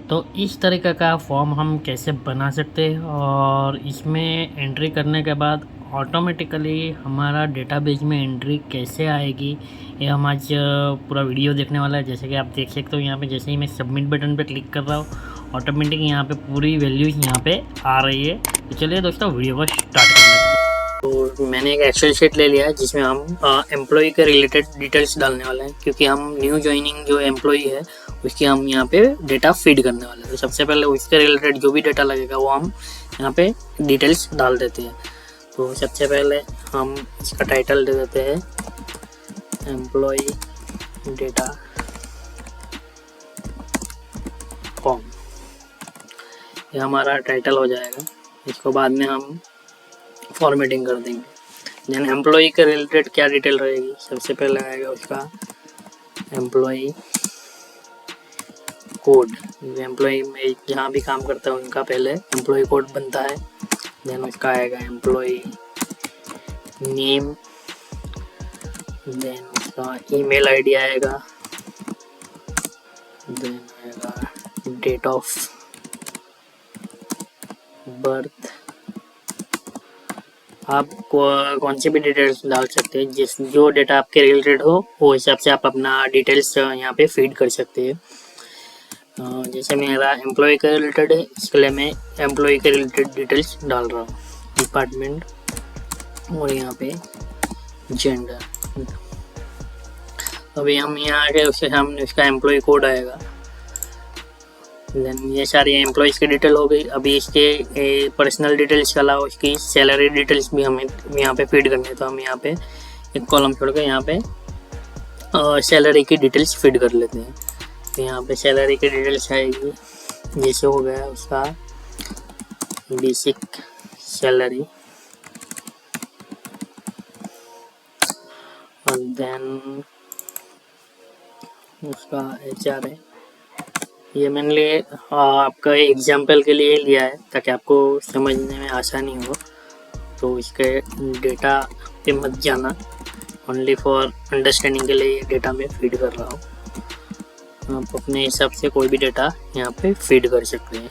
तो इस तरीके का फॉर्म हम कैसे बना सकते हैं और इसमें एंट्री करने के बाद ऑटोमेटिकली हमारा डेटाबेस में एंट्री कैसे आएगी, ये हम आज पूरा वीडियो देखने वाला है। जैसे कि आप देख सकते हो यहाँ पे जैसे ही मैं सबमिट बटन पे क्लिक कर रहा हूँ ऑटोमेटिक यहाँ पे पूरी वैल्यूज यहाँ पे आ रही है। तो चलिए दोस्तों वीडियो को स्टार्ट कर लेते हैं। तो मैंने एक एक्सेल शीट ले लिया है जिसमें हम एम्प्लॉय के रिलेटेड डिटेल्स डालने वाले हैं, क्योंकि हम न्यू ज्वाइनिंग जो एम्प्लॉय है उसकी हम यहाँ पे डेटा फीड करने वाले हैं। तो सबसे पहले उसके रिलेटेड जो भी डेटा लगेगा वो हम यहाँ पे डिटेल्स डाल देते हैं। तो सबसे पहले हम इसका टाइटल दे देते हैं एम्प्लॉय डेटा फॉर्म, ये हमारा टाइटल हो जाएगा। इसको बाद में हम फॉर्मेटिंग कर देंगे। देन एम्प्लॉय के रिलेटेड क्या डिटेल रहेगी, सबसे पहले आएगा उसका एम्प्लॉय कोड। एम्प्लॉय में जहाँ भी काम करता है उनका पहले एम्प्लॉय कोड बनता है। देन उसका आएगा एम्प्लॉय नेम, देन उसका ईमेल आईडी आएगा, देन आएगा डेट ऑफ बर्थ। आप कौन सी भी डिटेल्स डाल सकते हैं, जिस जो डेटा आपके रिलेटेड हो वो हिसाब से आप अपना डिटेल्स यहाँ पे फीड कर सकते हैं। जैसे मेरा एम्प्लॉय के रिलेटेड है इसके लिए मैं एम्प्लॉय के रिलेटेड डिटेल्स डाल रहा हूँ, डिपार्टमेंट और यहाँ पे जेंडर। अभी हम यहाँ आके उसके सामने उसका एम्प्लॉय कोड आएगा। देन ये सारी एम्प्लॉयज़ की डिटेल हो गई। अभी इसके पर्सनल डिटेल्स के अलावा उसकी सैलरी डिटेल्स भी हमें यहाँ पे फीड करनी है। तो हम यहाँ पे एक कॉलम छोड़ के यहाँ पे सैलरी की डिटेल्स फीड कर लेते हैं। तो यहाँ पे सैलरी की डिटेल्स आएगी, जैसे हो गया उसका बेसिक सैलरी और देन उसका HR है। ये मैंने लिए आपका एग्जाम्पल के लिए लिया है ताकि आपको समझने में आसानी हो। तो इसके डेटा पे मत जाना, ओनली फॉर अंडरस्टैंडिंग के लिए ये डेटा मैं फीड कर रहा हूँ। आप अपने हिसाब से कोई भी डेटा यहाँ पे फीड कर सकते हैं।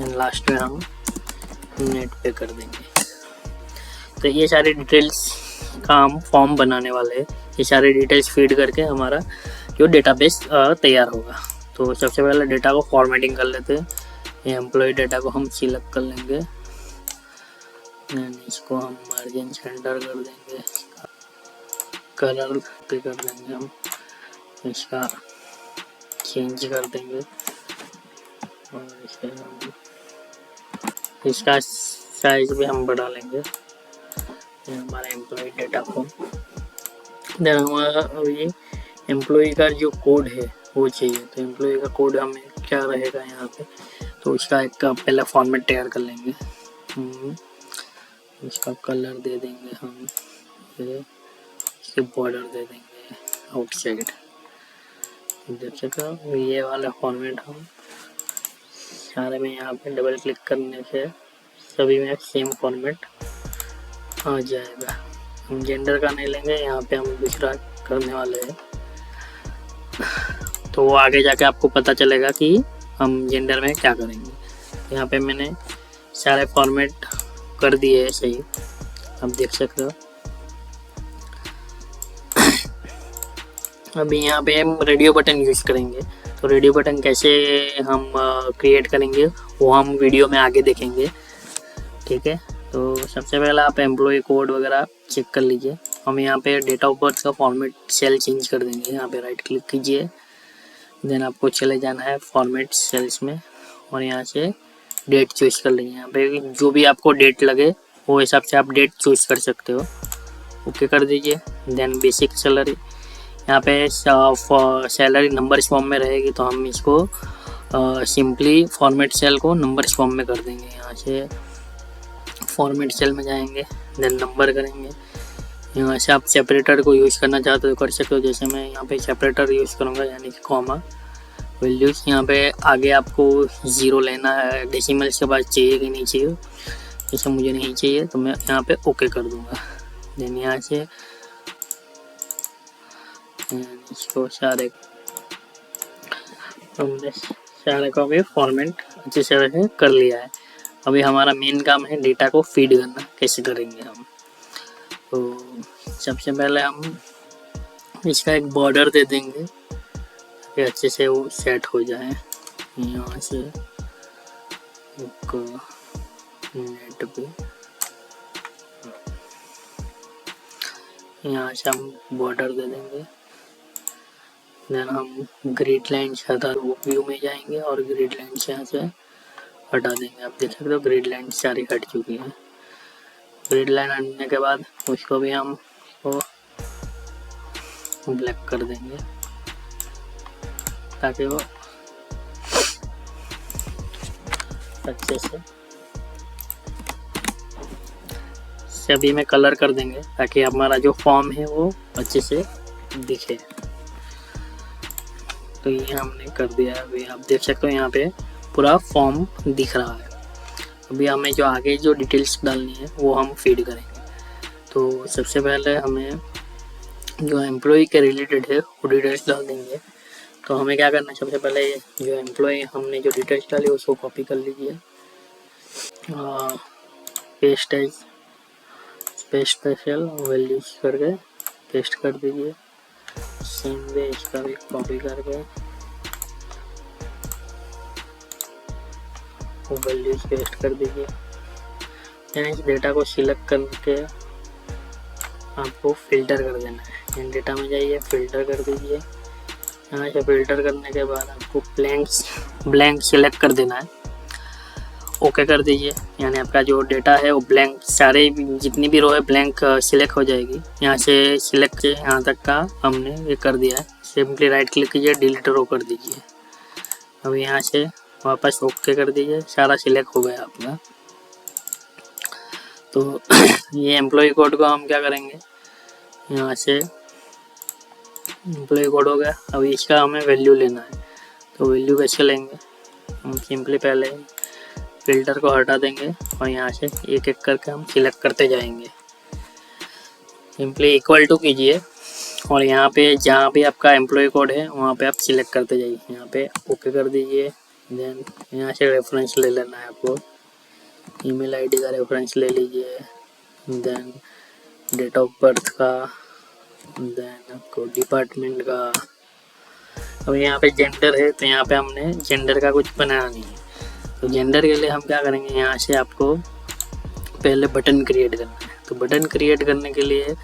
एंड लास्ट में हम नेट पे कर देंगे। तो ये सारे डिटेल्स का हम फॉर्म बनाने वाले हैं। ये सारे डिटेल्स फीड करके हमारा जो डेटाबेस तैयार होगा। तो सबसे पहले डेटा को फॉर्मेटिंग कर लेते हैं। ये एम्प्लॉय डेटा को हम सिलेक्ट कर लेंगे, इसको हम मार्जिन सेंटर कर देंगे, कलर पे कर देंगे, हम इसका चेंज कर देंगे और इसका साइज भी हम बढ़ा लेंगे। ये हमारा एम्प्लॉय डेटा फॉर्म। देन हमारा अभी एम्प्लॉय का जो कोड है वो चाहिए। तो एम्प्लॉय का कोड हमें क्या रहेगा यहाँ पे, तो उसका एक पहले फॉर्मेट तैयार कर लेंगे। इसका कलर दे देंगे हम, इसके बॉर्डर दे देंगे आउटसाइड। देख सकते हो ये वाला फॉर्मेट हम सारे में यहाँ पे डबल क्लिक करने से सभी में सेम फॉर्मेट आ जाएगा। हम जेंडर का नहीं लेंगे, यहाँ पे हम दूसरा करने वाले हैं। तो वो आगे जाके आपको पता चलेगा कि हम जेंडर में क्या करेंगे। यहाँ पे मैंने सारे फॉर्मेट कर दिए हैं सही, आप देख सकते हो। अभी यहाँ पे हम रेडियो बटन यूज़ करेंगे। तो रेडियो बटन कैसे हम क्रिएट करेंगे वो हम वीडियो में आगे देखेंगे, ठीक है। तो सबसे पहले आप एम्प्लॉय कोड वगैरह चेक कर लीजिए। हम यहाँ पे डेट ऑफ बर्थ का फॉर्मेट सेल चेंज कर देंगे। यहाँ पे राइट क्लिक कीजिए, देन आपको चले जाना है फॉर्मेट सेल्स में और यहाँ से डेट चूज कर लेंगे। यहाँ पे जो भी आपको डेट लगे वो हिसाब से आप डेट चूज कर सकते हो। ओके कर दीजिए। देन बेसिक सैलरी, यहाँ पे सैलरी नंबर्स फॉर्म में रहेगी तो हम इसको सिंपली फॉर्मेट सेल को नंबर्स फॉर्म में कर देंगे। यहाँ से फॉर्मेट सेल में जाएंगे, देन नंबर करेंगे। यहाँ से आप सेपरेटर को यूज़ करना चाहते हो कर सकते हो। जैसे मैं यहाँ पे सेपरेटर यूज़ करूँगा, यानी कि कॉमा वैल्यूज़। यहाँ पे आगे आपको 0 लेना है, डेसिमल्स के बाद चाहिए कि नहीं चाहिए। जैसे मुझे नहीं चाहिए तो मैं यहाँ पे ओके कर दूँगा। देन यहाँ से इसको सारे सारे को भी फॉर्मेट अच्छे से वैसे कर लिया है। अभी हमारा मेन काम है डेटा को फीड करना। कैसे करेंगे हम? तो सबसे पहले हम इसका एक बॉर्डर दे देंगे कि अच्छे से वो सेट हो जाए। यहाँ से एक नेट पे यहाँ से हम बॉर्डर दे देंगे। देन हम ग्रिड लाइन अदर व्यू में जाएंगे और ग्रिड लाइन से यहाँ से हटा देंगे। आप देख सकते हो ग्रिड लाइन सारी हट चुकी है। ग्रिड लाइन हटने के बाद उसको भी हम ब्लैक कर देंगे ताकि वो अच्छे से सभी में कलर कर देंगे ताकि हमारा जो फॉर्म है वो अच्छे से दिखे। तो ये हमने कर दिया है। अभी आप देख सकते हो यहाँ पे पूरा फॉर्म दिख रहा है। अभी हमें जो आगे जो डिटेल्स डालनी है वो हम फीड करेंगे। तो सबसे पहले हमें जो एम्प्लॉय के रिलेटेड है वो डिटेल्स डाल देंगे। तो हमें क्या करना है, सबसे पहले जो एम्प्लॉय हमने जो डिटेल्स डाली उसको कॉपी कर लीजिए। पेस्ट एज स्पेशल वैल्यूज करके पेस्ट कर दीजिए। सेम वे इसका भी कॉपी करके वैल्यूज पेस्ट कर दीजिए। इस डेटा को सिलेक्ट करके आपको फिल्टर कर देना है। डेटा में जाइए, फिल्टर कर दीजिए। यहाँ से फिल्टर करने के बाद आपको ब्लैंक सिलेक्ट कर देना है। ओके कर दीजिए। यानी आपका जो डेटा है वो ब्लैंक, सारे जितनी भी रो है ब्लैंक सिलेक्ट हो जाएगी। यहाँ से सिलेक्ट से यहाँ तक का हमने ये कर दिया है। सिंपली राइट क्लिक कीजिए, डिलीट रो कर दीजिए। अब यहाँ से वापस ओके कर दीजिए, सारा सिलेक्ट हो गया आपका। तो ये एम्प्लॉय कोड को हम क्या करेंगे, यहाँ से एम्प्लॉय कोड हो गया। अब इसका हमें वैल्यू लेना है। तो वैल्यू कैसे लेंगे, हम सिंपली पहले फिल्टर को हटा देंगे और यहाँ से एक एक करके हम सिलेक्ट करते जाएंगे। सिंपली इक्वल टू कीजिए और यहाँ पे जहाँ भी आपका एम्प्लॉय कोड है वहाँ पे आप सिलेक्ट करते जाइए। यहाँ पे ओके कर दीजिए। देन यहाँ से रेफरेंस ले लेना है आपको। ईमेल आईडी का रेफरेंस ले लीजिए। देन डेट ऑफ बर्थ का, देन आपको डिपार्टमेंट का। अब यहाँ पे जेंडर है तो यहाँ पे हमने जेंडर का कुछ बनाना नहीं है। तो जेंडर के लिए हम क्या करेंगे, यहाँ से आपको पहले बटन क्रिएट करना है। तो बटन क्रिएट करने के लिए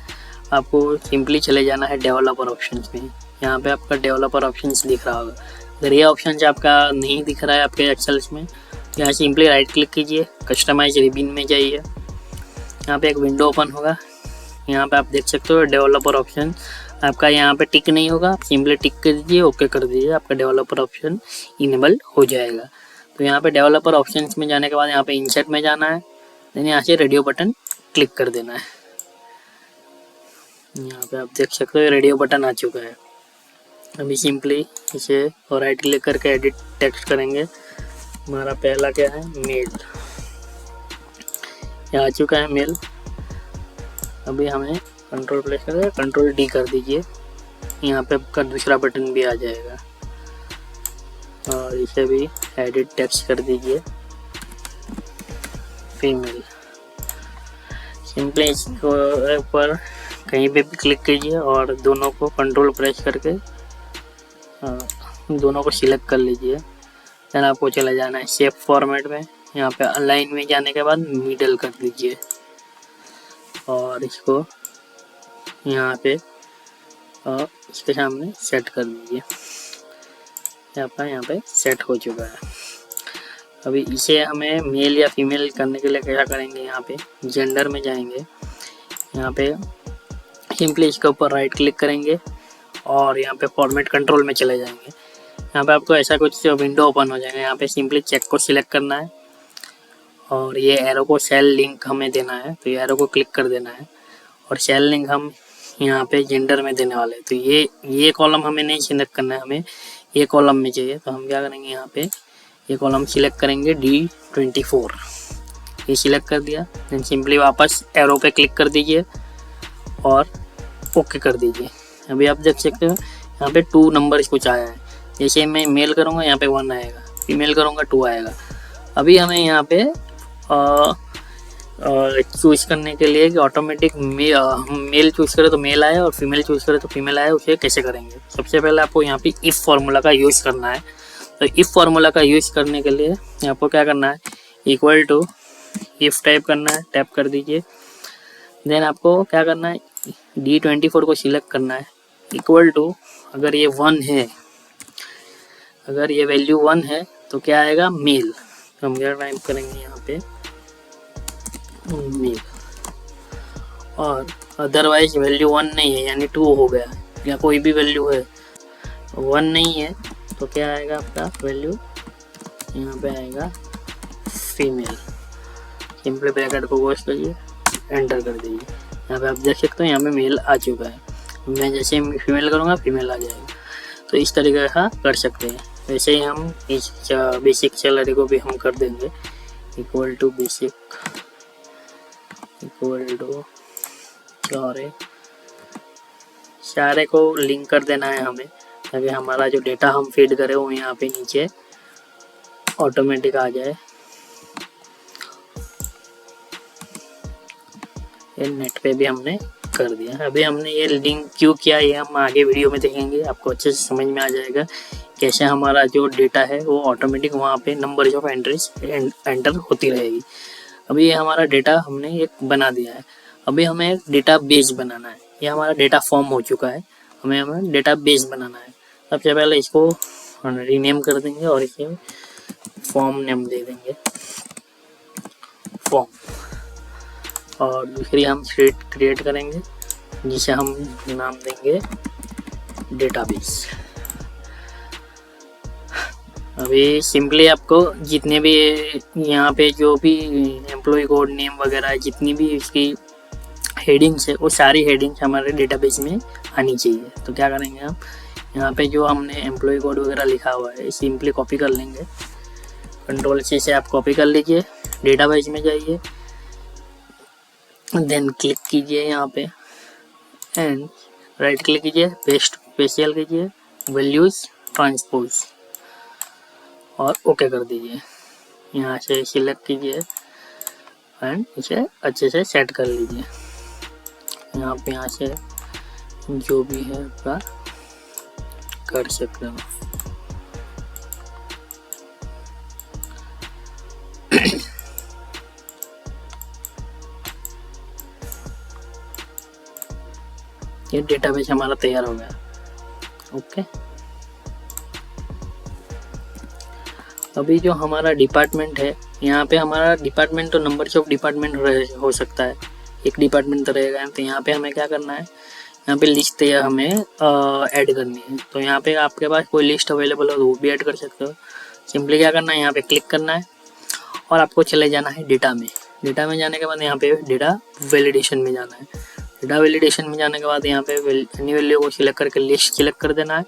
आपको सिंपली चले जाना है डेवलपर ऑप्शंस में। यहाँ पे आपका डेवलपर ऑप्शंस दिख रहा होगा। अगर ये ऑप्शन आपका नहीं दिख रहा है आपके एक्सेल्स में तो यहाँ सिंपली राइट क्लिक कीजिए, कस्टमाइज रिबिन में जाइए। यहाँ पे एक विंडो ओपन होगा। यहाँ पे आप देख सकते हो डेवलपर ऑप्शन आपका यहाँ पे टिक नहीं होगा, आप सिंपली टिक कर दीजिए, ओके कर दीजिए, आपका डेवलपर ऑप्शन इनेबल हो जाएगा। तो यहाँ पे डेवलपर ऑप्शंस में जाने के बाद यहाँ पे इंसर्ट में जाना है। देन यहाँ से रेडियो बटन क्लिक कर देना है। यहाँ पे आप देख सकते हो रेडियो बटन आ चुका है। अभी सिंपली इसे और राइट क्लिक करके एडिट टेक्स्ट करेंगे। हमारा पहला क्या है, मेल। ये आ चुका है मेल। अभी हमें कंट्रोल प्रेस करके कंट्रोल डी कर दीजिए। यहाँ पे आपका दूसरा बटन भी आ जाएगा और इसे भी एडिट टेक्स्ट कर दीजिए, फीमेल। सिंपली इसको ऊपर कहीं पे भी क्लिक कीजिए और दोनों को कंट्रोल प्रेस करके दोनों को सिलेक्ट कर लीजिए। देन आपको चला जाना है शेप फॉर्मेट में। यहाँ पे अलाइन में जाने के बाद मिडल कर दीजिए और इसको यहाँ पे इसके सामने सेट कर दीजिए। यहाँ पे सेट हो चुका है। अभी इसे हमें मेल या फीमेल करने के लिए क्या करेंगे, यहाँ पे जेंडर में जाएंगे। यहाँ पे सिंपली इसके ऊपर राइट क्लिक करेंगे और यहाँ पे फॉर्मेट कंट्रोल में चले जाएंगे। यहाँ पे आपको ऐसा कुछ विंडो ओपन हो जाएगा। यहाँ पे सिंपली चेक को सिलेक्ट करना है और ये एरो को सेल लिंक हमें देना है। तो ये एरो को क्लिक कर देना है और सेल लिंक हम यहाँ पे जेंडर में देने वाले हैं। तो ये कॉलम हमें नहीं सिलेक्ट करना है, हमें ये कॉलम में चाहिए। तो हम क्या करेंगे, यहाँ पे ये कॉलम सिलेक्ट करेंगे D24। ये सिलेक्ट कर दिया। देन सिंपली वापस एरो पे क्लिक कर दीजिए और ओके कर दीजिए। अभी आप देख सकते हो यहाँ पे 2 नंबर कुछ आया है। जैसे मैं मेल करूँगा यहाँ पे 1 आएगा। फीमेल करूँगा 2 आएगा। अभी हमें यहाँ पे चूज करने के लिए कि ऑटोमेटिक मेल चूज करें तो मेल आए और फीमेल चूज करें तो फीमेल आए, उसे कैसे करेंगे। सबसे पहले आपको यहाँ पे इफ़ फार्मूला का यूज़ करना है। तो इफ़ फार्मूला का यूज़ करने के लिए आपको क्या करना है, इक्वल टू इफ़ टाइप करना है, टैप कर दीजिए। देन आपको क्या करना है, D24 को सिलेक्ट करना है, इक्वल टू अगर ये 1 है, अगर ये वैल्यू 1 है तो क्या आएगा, मेल। तो हम क्या टाइप करेंगे यहाँ पे मेल, और अदरवाइज वैल्यू 1 नहीं है यानी 2 हो गया, या कोई भी वैल्यू है 1 नहीं है तो क्या आएगा आपका वैल्यू, यहाँ पे आएगा फीमेल। सिंपली ब्रैकेट को क्लोज करिए, एंटर कर दीजिए। यहाँ पे आप देख सकते हो यहाँ पे मेल आ चुका है। मैं जैसे फीमेल करूँगा फीमेल आ जाएगा। तो इस तरीके का कर सकते हैं। वैसे ही हम इस बेसिक सैलरी को भी हम कर देंगे, equal to basic equal to सारे को लिंक कर देना है हमें, ताकि हमारा जो डेटा हम फीड करें वो यहाँ पे नीचे ऑटोमेटिक आ जाए। ये नेट पे भी हमने कर दिया। अभी हमने ये लिंक क्यों किया ये हम आगे वीडियो में देखेंगे, आपको अच्छे से समझ में आ जाएगा कैसे हमारा जो डेटा है वो ऑटोमेटिक वहाँ पे नंबर ऑफ एंट्रीज एंटर होती रहेगी। अभी ये हमारा डेटा हमने एक बना दिया है। अभी हमें एक डेटा बेस बनाना है। ये हमारा डेटा फॉर्म हो चुका है, हमें डेटा बेस बनाना है। सबसे पहले इसको रीनेम कर देंगे और इसे फॉर्म नेम दे देंगे, फॉर्म। और दूसरी हम शीट क्रिएट करेंगे जिसे हम नाम देंगे डेटाबेस। अभी सिंपली आपको जितने भी यहाँ पे जो भी एम्प्लॉय कोड नेम वगैरह जितनी भी इसकी हेडिंग्स है वो सारी हेडिंग्स हमारे डेटाबेस में आनी चाहिए। तो क्या करेंगे हम, यहाँ पे जो हमने एम्प्लॉय कोड वगैरह लिखा हुआ है सिंपली कॉपी कर लेंगे। Ctrl+C से आप कॉपी कर लीजिए, डेटाबेस में जाइए, देन क्लिक कीजिए यहाँ पे एंड राइट क्लिक कीजिए, पेस्ट स्पेशल कीजिए, वैल्यूज ट्रांसपोज और ओके कर दीजिए। यहाँ से सिलेक्ट कीजिए एंड इसे अच्छे से सेट कर लीजिए। यहाँ से जो भी है आपका कर सकते हो। ये डेटाबेस हमारा तैयार हो गया। ओके, अभी जो हमारा डिपार्टमेंट है, यहाँ पे हमारा डिपार्टमेंट तो नंबर ऑफ डिपार्टमेंट हो सकता है, एक डिपार्टमेंट तो रहेगा। तो यहाँ पे हमें क्या करना है, यहाँ पे लिस्ट तैयार हमें ऐड करनी है। तो यहाँ पे आपके पास कोई लिस्ट अवेलेबल हो तो वो भी ऐड कर सकते हो। सिंपली क्या करना है, यहाँ पे क्लिक करना है और आपको चले जाना है डेटा में। डेटा में जाने के बाद यहाँ पे डेटा वैलिडेशन में जाना है। डेटा वैलिडेशन में जाने के बाद यहाँ पे एनी वैल्यू को सिलेक्ट करके लिस्ट सिलेक्ट कर देना है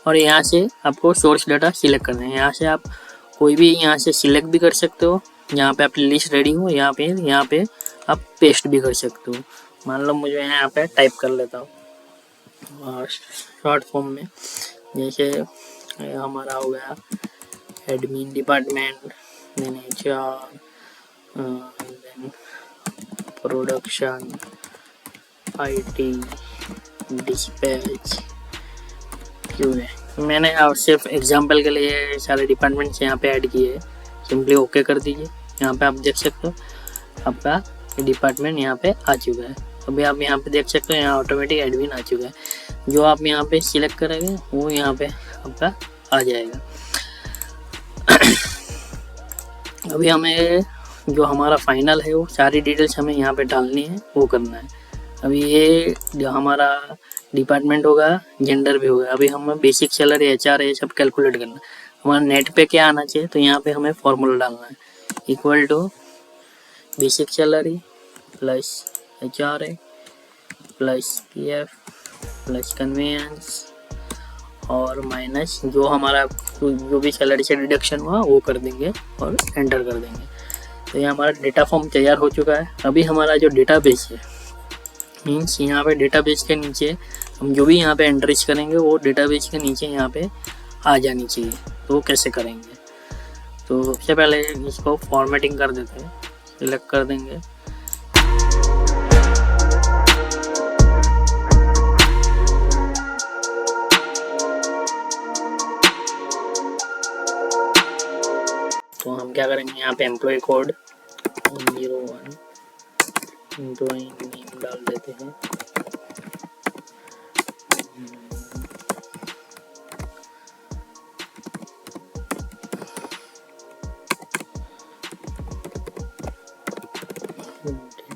और यहाँ से आपको सोर्स डाटा सिलेक्ट करना है। यहाँ से आप कोई भी यहाँ से सिलेक्ट भी कर सकते हो, यहाँ पे आपकी लिस्ट रेडी हो, यहाँ पे आप पेस्ट भी कर सकते हो। मान लो मुझे यहाँ पे टाइप कर लेता हूँ शॉर्ट फॉर्म में, जैसे हमारा हो गया admin department, then HR, then production, IT, dispatch, QA। मैंने आप सिर्फ एग्जांपल के लिए सारे डिपार्टमेंट्स यहाँ पे ऐड किए हैं। सिंपली ओके कर दीजिए। यहाँ पे आप देख सकते हो आपका डिपार्टमेंट यहाँ पे आ चुका है। अभी आप यहाँ पे देख सकते हो यहाँ ऑटोमेटिक एडमिन आ चुका है। जो आप यहाँ पे सिलेक्ट करेंगे वो यहाँ पे आपका आ जाएगा। अभी हमें जो हमारा फाइनल है वो सारी डिटेल्स हमें यहाँ पे डालनी है, वो करना है। अभी ये जो हमारा डिपार्टमेंट होगा, जेंडर भी होगा। अभी हमें बेसिक सैलरी HR है सब कैलकुलेट करना है। हमारा नेट पे क्या आना चाहिए, तो यहाँ पे हमें फॉर्मूला डालना है, equal to basic salary plus HR plus PF plus conveyance और माइनस जो हमारा जो भी सैलरी से डिडक्शन हुआ वो कर देंगे और एंटर कर देंगे। तो ये हमारा डेटा फॉर्म तैयार हो चुका है। अभी हमारा जो डेटाबेस है, मीन्स यहाँ पे डेटाबेस के नीचे हम जो भी यहाँ पे एंट्रीज करेंगे वो डेटाबेस के नीचे यहाँ पे आ जानी चाहिए। तो वो कैसे करेंगे, तो सबसे पहले इसको फॉर्मेटिंग कर देते हैं, सिलेक्ट कर देंगे। तो हम क्या करेंगे, यहाँ पे एम्प्लॉय कोड 01 एम्प्लॉय नेम डाल देते हैं।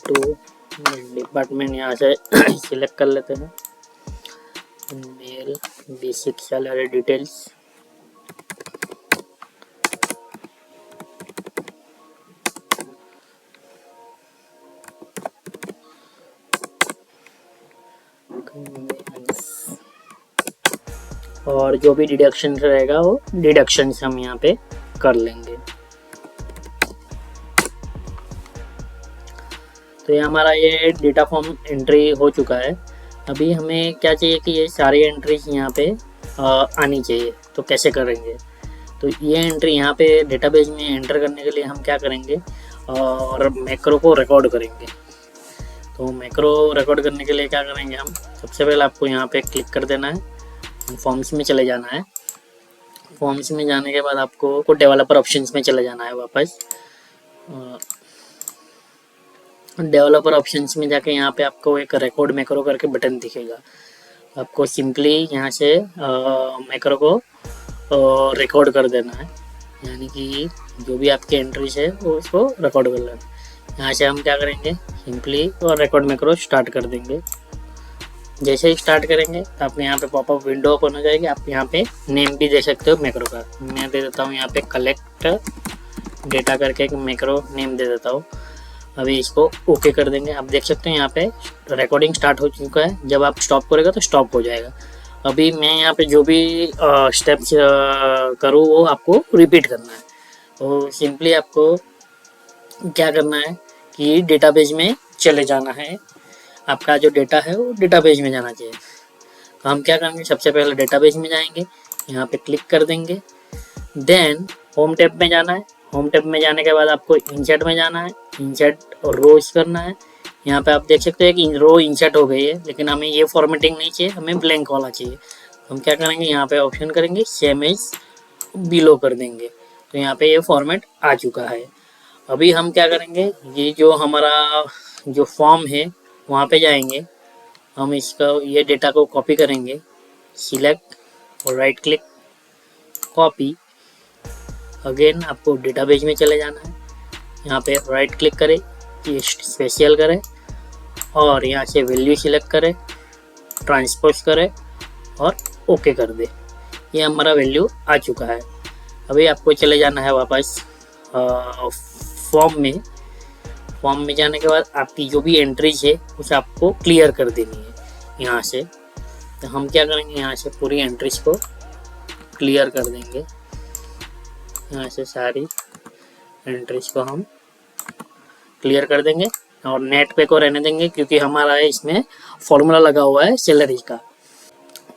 तो डिपार्टमेंट यहाँ से सिलेक्ट कर लेते हैं, मेल, बेसिक सैलरी डिटेल्स, और जो भी डिडक्शन रहेगा वो डिडक्शन हम यहाँ पे कर लेंगे। तो ये हमारा ये डेटा फॉर्म एंट्री हो चुका है। अभी हमें क्या चाहिए कि ये सारी एंट्रीज यहाँ पे आनी चाहिए। तो कैसे करेंगे, तो ये एंट्री यहाँ पे डेटाबेस में एंटर करने के लिए हम क्या करेंगे, और मैक्रो को रिकॉर्ड करेंगे। तो मैक्रो रिकॉर्ड करने के लिए क्या करेंगे, हम सबसे पहले आपको यहाँ पे क्लिक कर देना है, फॉर्म्स में चले जाना है। फॉर्म्स में जाने के बाद आपको डेवलपर ऑप्शंस में चले जाना है वापस। डेवलपर ऑप्शंस में जाके यहाँ पे आपको एक रिकॉर्ड मैक्रो करके बटन दिखेगा। आपको सिंपली यहाँ से मैक्रो को रिकॉर्ड कर देना है, यानी कि जो भी आपकी एंट्रीज है वो उसको रिकॉर्ड कर लेना। यहाँ से हम क्या करेंगे, सिंपली और रिकॉर्ड मैक्रो स्टार्ट कर देंगे। जैसे ही स्टार्ट करेंगे तो आपके यहाँ पे पॉपअप विंडो ओपन हो जाएगी। आप यहाँ पे नेम भी दे सकते हो मैक्रो का। मैं दे देता हूँ यहाँ पे कलेक्ट डेटा करके एक मैक्रो नेम दे देता हूँ। अभी इसको ओके कर देंगे। आप देख सकते हैं यहाँ पे रिकॉर्डिंग स्टार्ट हो चुका है। जब आप स्टॉप करेगा तो स्टॉप हो जाएगा। अभी मैं यहाँ पे जो भी स्टेप्स करूँ वो आपको रिपीट करना है। तो सिंपली आपको क्या करना है कि डेटाबेस में चले जाना है। आपका जो डेटा है वो डेटाबेस में जाना चाहिए। तो हम क्या करेंगे, सबसे पहले डेटाबेस में जाएंगे, यहाँ पे क्लिक कर देंगे। देन होम टैब में जाना है। होम टैब में जाने के बाद आपको इंसर्ट में जाना है, इंसर्ट और रोज करना है। यहाँ पे आप देख सकते हैं कि रो इंसर्ट हो गई है, लेकिन हमें ये फॉर्मेटिंग नहीं चाहिए, हमें ब्लैंक वाला चाहिए। हम क्या करेंगे, यहाँ पे ऑप्शन करेंगे सेम एज बिलो कर देंगे। तो यहाँ पे ये फॉर्मेट आ चुका है। अभी हम क्या करेंगे, ये जो हमारा जो फॉर्म है वहाँ पे जाएंगे, हम इसका ये डेटा को कॉपी करेंगे, सिलेक्ट और राइट क्लिक कॉपी। अगेन आपको डेटाबेस में चले जाना है, यहाँ पे राइट क्लिक करें, ये स्पेशल करें और यहाँ से वैल्यू सिलेक्ट करें, ट्रांसपोज करें और ओके कर दे। ये हमारा वैल्यू आ चुका है। अभी आपको चले जाना है वापस फॉर्म में। फॉर्म में जाने के बाद आपकी जो भी एंट्रीज है उसे आपको क्लियर कर देनी है यहाँ से। तो हम क्या करेंगे, यहाँ से पूरी एंट्रीज को क्लियर कर देंगे। यहाँ से सारी एंट्रीज को हम क्लियर कर देंगे और नेट पे को रहने देंगे, क्योंकि हमारा इसमें फॉर्मूला लगा हुआ है सैलरी का।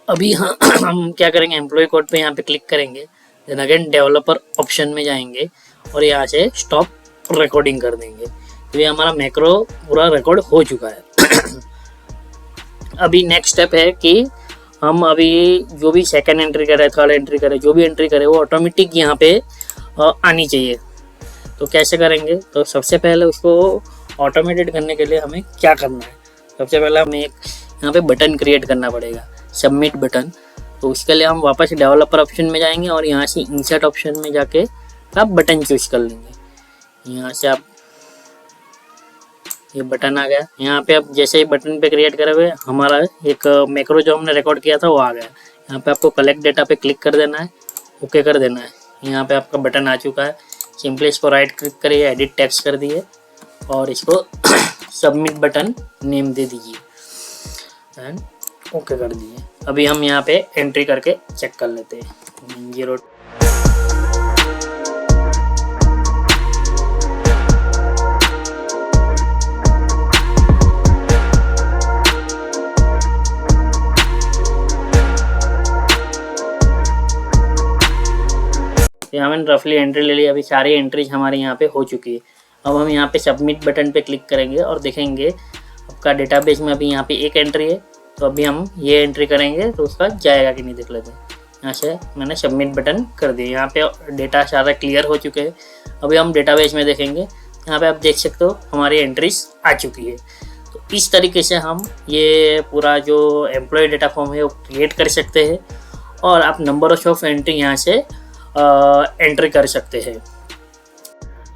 अभी हम क्या करेंगे, एम्प्लॉय कोड पे यहाँ पे क्लिक करेंगे। देन अगेन डेवलपर ऑप्शन में जाएंगे और यहाँ से स्टॉप रिकॉर्डिंग कर देंगे। तो ये हमारा मैक्रो पूरा रिकॉर्ड हो चुका है। अभी नेक्स्ट स्टेप है कि हम अभी जो भी सेकंड एंट्री करें, थर्ड एंट्री करें, जो भी एंट्री करें वो ऑटोमेटिक यहाँ पे आनी चाहिए। तो कैसे करेंगे, तो सबसे पहले उसको ऑटोमेटेड करने के लिए हमें क्या करना है, सबसे पहले हमें एक यहाँ पे बटन क्रिएट करना पड़ेगा, सबमिट बटन। तो उसके लिए हम वापस डेवलपर ऑप्शन में जाएंगे और यहाँ से इंसर्ट ऑप्शन में जाके आप बटन चूज कर लेंगे। यहाँ से आप ये बटन आ गया। यहाँ पे आप जैसे ही बटन पे क्रिएट करे हुए हमारा एक मैक्रो जो हमने रिकॉर्ड किया था वो आ गया। यहाँ पे आपको कलेक्ट डेटा पे क्लिक कर देना है, ओके कर देना है। यहाँ पे आपका बटन आ चुका है। सिंपली इसको राइट क्लिक करिए, एडिट टेक्स्ट कर दिए और इसको सबमिट बटन नेम दे दीजिए एंड ओके कर दीजिए। अभी हम यहाँ पे एंट्री करके चेक कर लेते हैं 0। यहाँ मैंने रफली एंट्री ले ली। अभी सारी एंट्रीज हमारे यहाँ पे हो चुकी है। अब हम यहाँ पे सबमिट बटन पे क्लिक करेंगे और देखेंगे आपका डेटाबेस में अभी यहाँ पे एक एंट्री है। तो अभी हम ये एंट्री करेंगे तो उसका जाएगा कि नहीं देख लेते हैं। यहाँ से मैंने सबमिट बटन कर दिया। यहाँ पे डेटा सारा क्लियर हो चुके हैं। अभी हम डेटाबेस में देखेंगे, यहाँ पे आप देख सकते हो हमारी एंट्रीज आ चुकी है। तो इस तरीके से हम ये पूरा जो एम्प्लॉय डेटा फॉर्म है वो क्रिएट कर सकते हैं और आप नंबर ऑफ एंट्री यहाँ से एंट्री कर सकते हैं।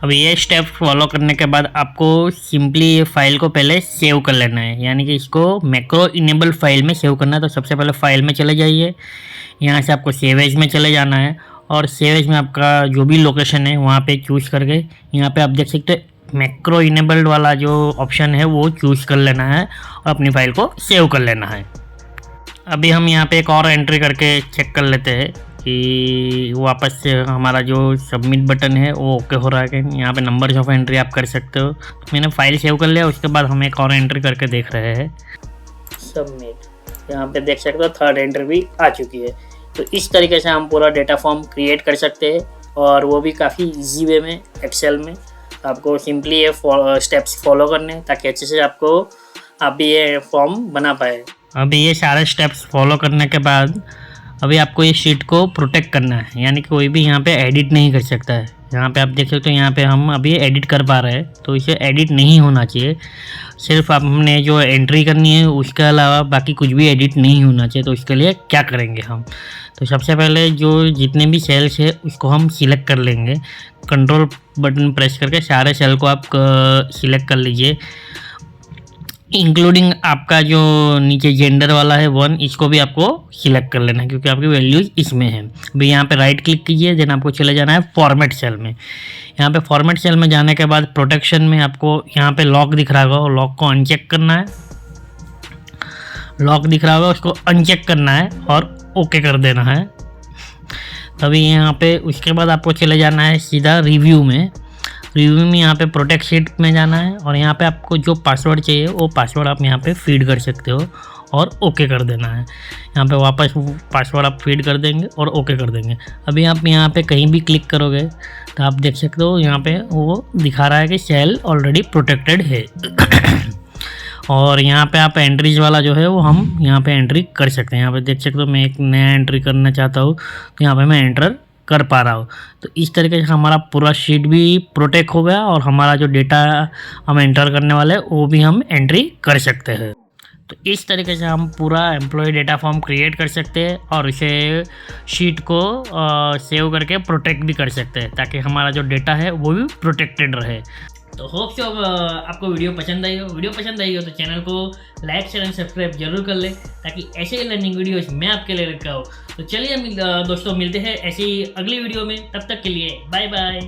अब ये स्टेप फॉलो करने के बाद आपको सिंपली ये फाइल को पहले सेव कर लेना है, यानी कि इसको मैक्रो इनेबल फाइल में सेव करना है। तो सबसे पहले फाइल में चले जाइए, यहाँ से आपको सेव एज में चले जाना है और सेव एज में आपका जो भी लोकेशन है वहाँ पे चूज़ करके यहाँ पे आप देख सकते हो मैक्रो इनेबल्ड वाला जो ऑप्शन है वो चूज़ कर लेना है और अपनी फाइल को सेव कर लेना है। अभी हम यहाँ पे एक और एंट्री करके चेक कर लेते हैं कि वापस से हमारा जो सबमिट बटन है वो ओके हो रहा है कि। यहाँ पे नंबर्स ऑफ एंट्री आप कर सकते हो। तो मैंने फाइल सेव कर लिया, उसके बाद हम एक और एंट्री करके देख रहे हैं सबमिट। यहाँ पे देख सकते हो थर्ड एंट्री भी आ चुकी है। तो इस तरीके से हम पूरा डेटा फॉर्म क्रिएट कर सकते हैं और वो भी काफ़ी ईजी वे में एक्सेल में। तो आपको सिंपली ये स्टेप्स फॉलो करने हैं ताकि अच्छे से आप भी ये फॉर्म बना पाए। अभी ये सारे स्टेप्स फॉलो करने के बाद अभी आपको ये शीट को प्रोटेक्ट करना है, यानी कि कोई भी यहाँ पे एडिट नहीं कर सकता है। यहाँ पे आप देख सकते हो यहाँ पे हम अभी एडिट कर पा रहे हैं, तो इसे एडिट नहीं होना चाहिए। सिर्फ हमने जो एंट्री करनी है उसके अलावा बाकी कुछ भी एडिट नहीं होना चाहिए। तो इसके लिए क्या करेंगे हम, तो सबसे पहले जो जितने भी सेल्स है उसको हम सिलेक्ट कर लेंगे। कंट्रोल बटन प्रेस करके सारे सेल को आप सिलेक्ट कर लीजिए, इंक्लूडिंग आपका जो नीचे जेंडर वाला है 1, इसको भी आपको सिलेक्ट कर लेना है क्योंकि आपकी वैल्यूज इसमें है। अभी यहाँ पे राइट क्लिक कीजिए, देन आपको चले जाना है फॉर्मेट सेल में। यहाँ पे फॉर्मेट सेल में जाने के बाद प्रोटेक्शन में आपको यहाँ पे लॉक दिख रहा होगा, लॉक को अनचेक करना है। लॉक दिख रहा होगा उसको अनचेक करना है और ओके कर देना है। तभी यहाँ पे उसके बाद आपको चले जाना है सीधा रिव्यू में। रिव्यू में यहाँ पे प्रोटेक्ट शीट में जाना है और यहाँ पे आपको जो पासवर्ड चाहिए वो पासवर्ड आप यहाँ पे फीड कर सकते हो और ओके कर देना है। यहाँ पे वापस पासवर्ड आप फीड कर देंगे और ओके कर देंगे। अभी आप यहाँ पे कहीं भी क्लिक करोगे तो आप देख सकते हो यहाँ पे वो दिखा रहा है कि सेल ऑलरेडी प्रोटेक्टेड है। और यहाँ पे आप एंट्रीज वाला जो है वो हम यहाँ पे एंट्री कर सकते हैं। यहाँ पे देख सकते हो मैं एक नया एंट्री करना चाहता हूँ तो यहाँ पे मैं एंटर कर पा रहा हूँ। तो इस तरीके से हमारा पूरा शीट भी प्रोटेक्ट हो गया और हमारा जो डेटा हम एंटर करने वाले हैं वो भी हम एंट्री कर सकते हैं। तो इस तरीके से हम पूरा एम्प्लॉय डेटा फॉर्म क्रिएट कर सकते हैं और इसे शीट को सेव करके प्रोटेक्ट भी कर सकते हैं ताकि हमारा जो डेटा है वो भी प्रोटेक्टेड रहे। तो होप सो आपको वीडियो पसंद आई हो तो चैनल को लाइक शेयर एंड सब्सक्राइब जरूर कर ले ताकि ऐसे ही लर्निंग वीडियोस मैं आपके लिए रखा हूँ। तो चलिए दोस्तों मिलते हैं ऐसी अगली वीडियो में, तब तक के लिए बाय बाय।